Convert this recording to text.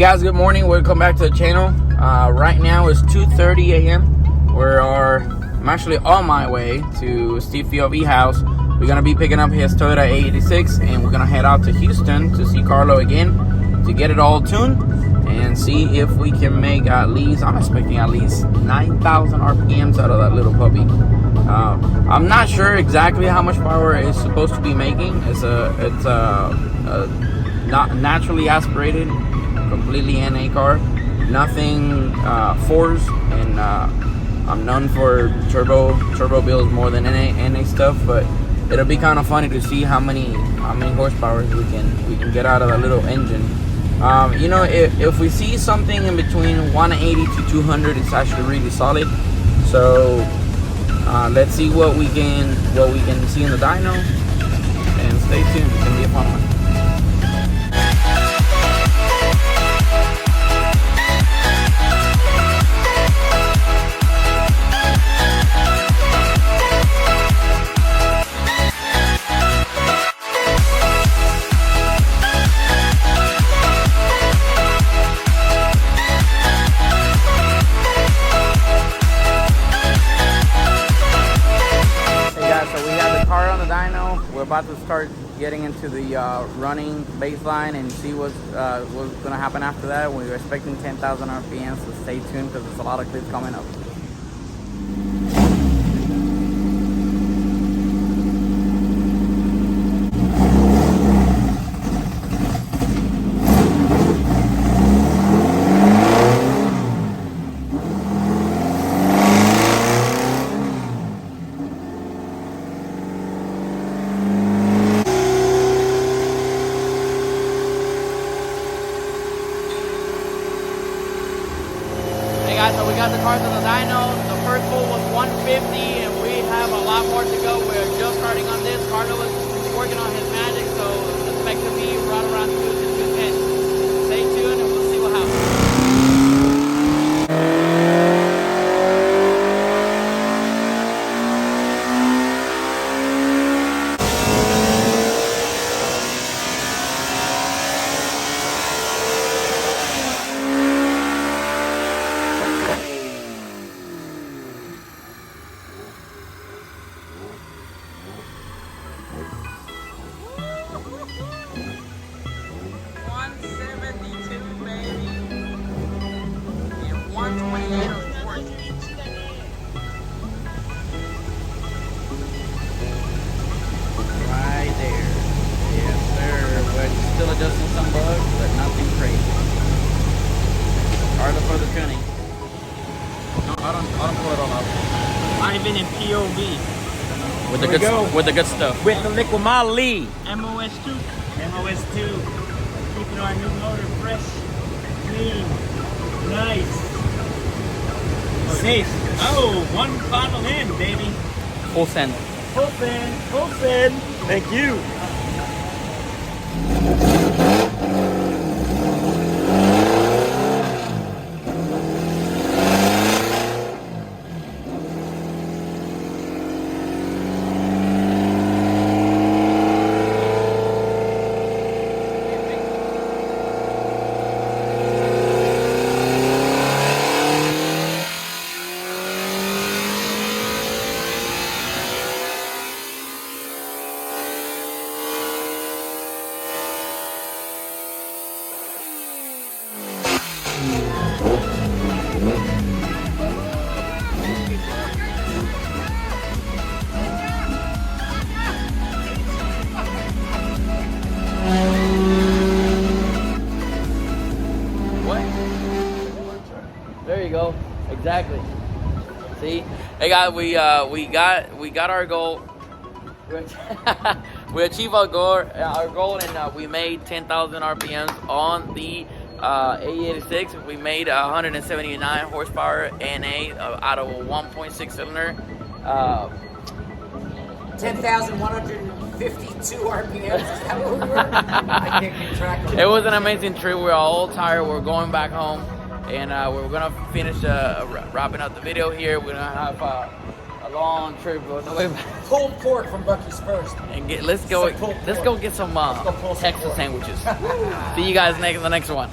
guys, good morning. Welcome back to the channel. Right now it's 2:30 a.m. I'm actually on my way to StevesPOV house. We're gonna be picking up his Toyota A86 and we're gonna head out to Houston to see Carlo again to get it all tuned and see if we can make at least, I'm expecting at least 9,000 RPMs out of that little puppy. I'm not sure exactly how much power it's supposed to be making. It's not naturally aspirated, completely NA car, nothing fours, and I'm known for turbo builds more than NA stuff, but it'll be kind of funny to see how many horsepower we can get out of that little engine. You know, if we see something in between 180 to 200, it's actually really solid. So let's see what we can see in the dyno, and stay tuned. It's gonna be a fun one. We're about to start getting into the running baseline and see what's going to happen after that. We're expecting 10,000 RPMs, so stay tuned because there's a lot of clips coming up. So we got the cars on the dyno. The first pull was 150 and we have a lot more to go. We're just starting on this. Carlo is working on his magic, so expect to be right around 2 to 210. Stay tuned and we'll see what happens. Right there. Yes, sir. We're still adjusting some bugs, but nothing crazy. Carlo for the tuning. No, I don't pull it all out. I've been in POV. With the good stuff. With the liquid moly. MOS2. MOS2. Keeping our new motor fresh, clean, nice, safe. Oh, one final in, baby. Full send. Full send. Full send. Thank you. There you go. Exactly. See, hey guys, we got our goal. We achieved our goal, and we made 10,000 RPMs on the A86. We made 179 horsepower NA out of a 1.6 cylinder. 10,152 RPMs. Is that what we were? I can't keep track of it. It was an amazing trip. We're all tired. We're going back home, and we're gonna finish wrapping up the video here. We're gonna have a long trip on the way back. Pulled pork from Bucky's first. And let's go get some Texas sandwiches. See you guys in the next one.